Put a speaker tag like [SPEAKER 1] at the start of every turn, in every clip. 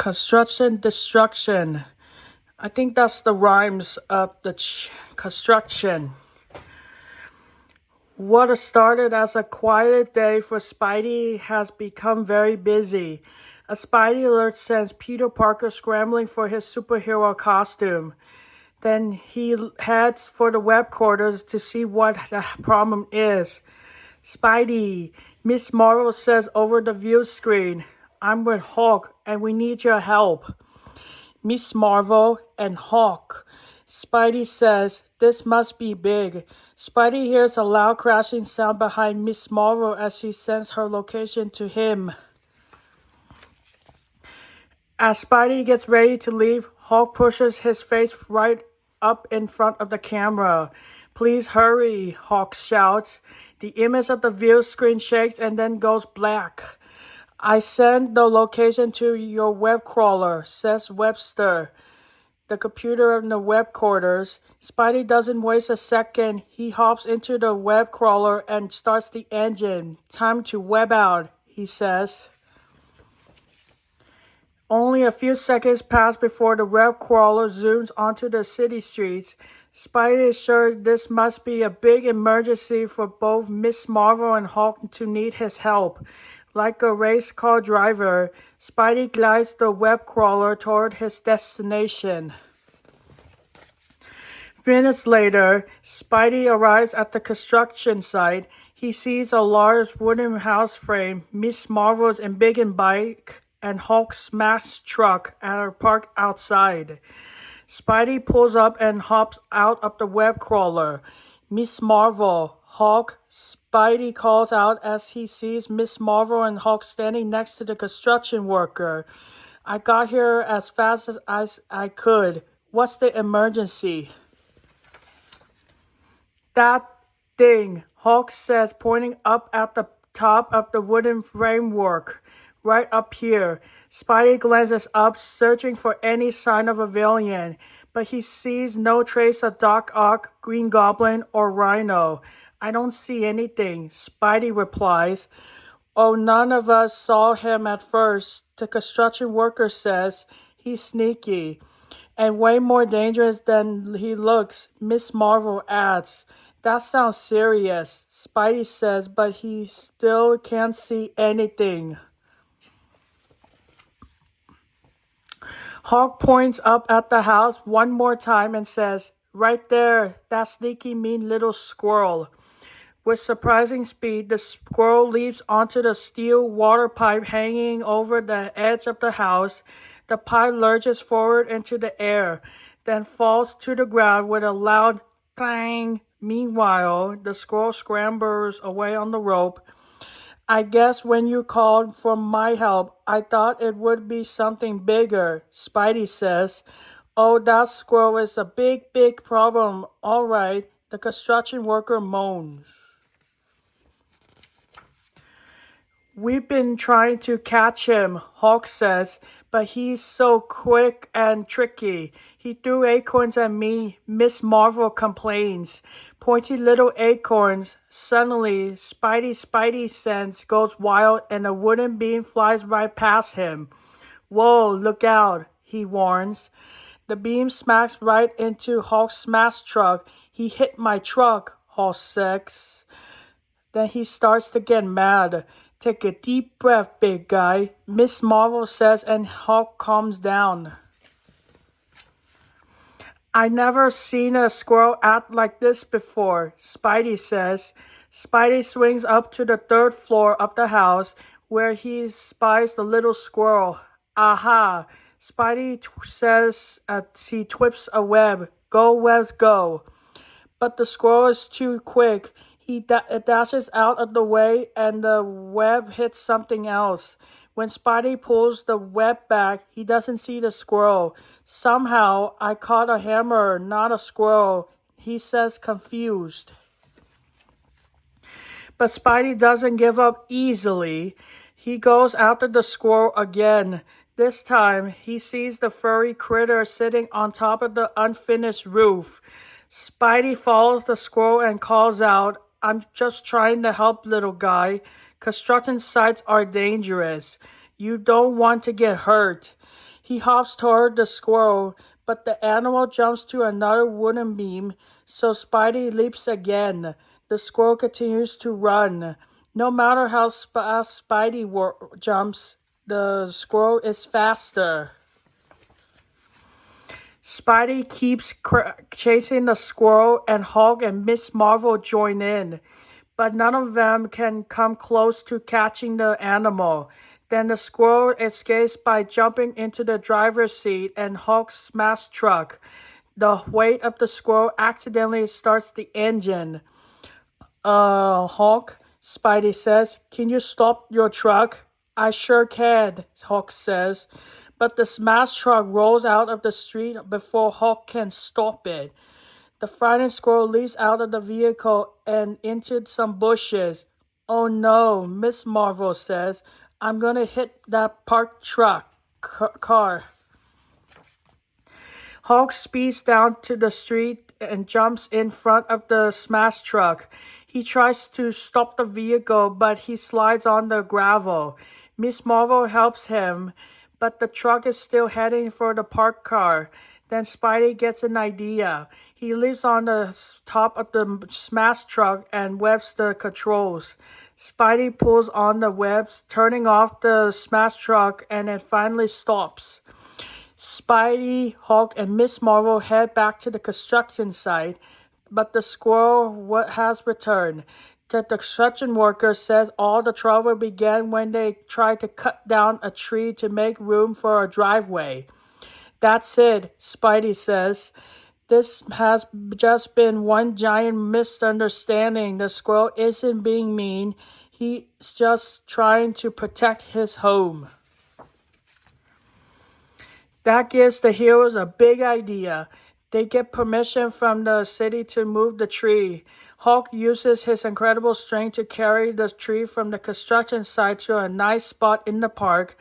[SPEAKER 1] Construction destruction. I think that's the rhymes of the construction. What started as a quiet day for Spidey has become very busy. A Spidey alert sends Peter Parker scrambling for his superhero costume. Then he heads for the web quarters to see what the problem is. Spidey, Miss Marvel says over the view screen, "I'm with Hulk and we need your help." Miss Marvel and Hulk. Spidey says, "This must be big." Spidey hears a loud crashing sound behind Miss Marvel as she sends her location to him. As Spidey gets ready to leave, Hulk pushes his face right up in front of the camera. "Please hurry," Hulk shouts. The image of the view screen shakes and then goes black. "I sent the location to your web crawler," says Webster, the computer in the web quarters. Spidey doesn't waste a second. He hops into the web crawler and starts the engine. "Time to web out," he says. Only a few seconds pass before the web crawler zooms onto the city streets. Spidey is sure this must be a big emergency for both Miss Marvel and Hulk to need his help. Like a race car driver, Spidey glides the web crawler toward his destination. Minutes later, Spidey arrives at the construction site. He sees a large wooden house frame, Miss Marvel's embiggened bike, and Hulk's smashed truck are parked outside. Spidey pulls up and hops out of the web crawler. "Miss Marvel, Hulk," Spidey calls out as he sees Miss Marvel and Hulk standing next to the construction worker. "I got here as fast as I could. What's the emergency?" "That thing," Hulk says, pointing up at the top of the wooden framework. "Right up here." Spidey glances up, searching for any sign of a villain, but he sees no trace of Doc Ock, Green Goblin, or Rhino. "I don't see anything," Spidey replies. "Oh, none of us saw him at first," the construction worker says. "He's sneaky and way more dangerous than he looks," Miss Marvel adds. "That sounds serious," Spidey says, but he still can't see anything. Hulk points up at the house one more time and says, "Right there, that sneaky mean little squirrel." With surprising speed, the squirrel leaps onto the steel water pipe hanging over the edge of the house. The pipe lurches forward into the air, then falls to the ground with a loud clang. Meanwhile, the squirrel scrambles away on the rope. "I guess when you called for my help, I thought it would be something bigger," Spidey says. "Oh, that squirrel is a big, big problem. All right," the construction worker moans. "We've been trying to catch him," Hulk says, "but he's so quick and tricky. He threw acorns at me," Miss Marvel complains. "Pointy little acorns." Suddenly, Spidey sense goes wild and a wooden beam flies right past him. "Whoa, look out," he warns. The beam smacks right into Hulk's smashed truck. "He hit my truck," Hulk says. Then he starts to get mad. "Take a deep breath, big guy," Miss Marvel says, and Hulk calms down. "I never seen a squirrel act like this before," Spidey says. Spidey swings up to the third floor of the house where he spies the little squirrel. "Aha," Spidey says as he twists a web. "Go, webs, go." But the squirrel is too quick. He dashes out of the way and the web hits something else. When Spidey pulls the web back, he doesn't see the squirrel. "Somehow, I caught a hammer, not a squirrel," he says, confused. But Spidey doesn't give up easily. He goes after the squirrel again. This time, he sees the furry critter sitting on top of the unfinished roof. Spidey follows the squirrel and calls out, "I'm just trying to help, little guy. Construction sites are dangerous. You don't want to get hurt." He hops toward the squirrel, but the animal jumps to another wooden beam, so Spidey leaps again. The squirrel continues to run. No matter how fast Spidey jumps, the squirrel is faster. Spidey keeps chasing the squirrel, and Hulk and Miss Marvel join in, but none of them can come close to catching the animal. Then the squirrel escapes by jumping into the driver's seat and Hulk's smashed truck. The weight of the squirrel accidentally starts the engine. Hulk, Spidey says, "Can you stop your truck?" "I sure can," Hulk says. But the smashed truck rolls out of the street before Hulk can stop it. The frightened squirrel leaps out of the vehicle and into some bushes. "Oh no," Miss Marvel says. "I'm gonna hit that parked car." Hulk speeds down to the street and jumps in front of the smashed truck. He tries to stop the vehicle, but he slides on the gravel. Miss Marvel helps him, but the truck is still heading for the parked car. Then Spidey gets an idea. He leaps on the top of the smashed truck and webs the controls. Spidey pulls on the webs, turning off the smashed truck, and it finally stops. Spidey, Hulk, and Miss Marvel head back to the construction site, but the squirrel has returned. The construction worker says all the trouble began when they tried to cut down a tree to make room for a driveway. "That's it," Spidey says. "This has just been one giant misunderstanding. The squirrel isn't being mean. He's just trying to protect his home." That gives the heroes a big idea. They get permission from the city to move the tree. Hulk uses his incredible strength to carry the tree from the construction site to a nice spot in the park.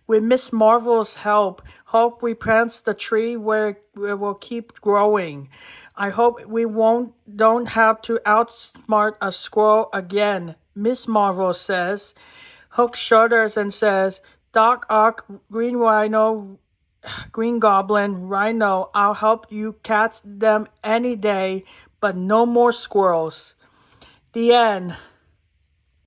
[SPEAKER 1] With Miss Marvel's help, Hulk replants the tree where it will keep growing. "I hope we don't have to outsmart a squirrel again," Miss Marvel says. Hulk shudders and says, "Doc Ock, Green Rhino, Green Goblin, Rhino, I'll help you catch them any day, but no more squirrels." The end.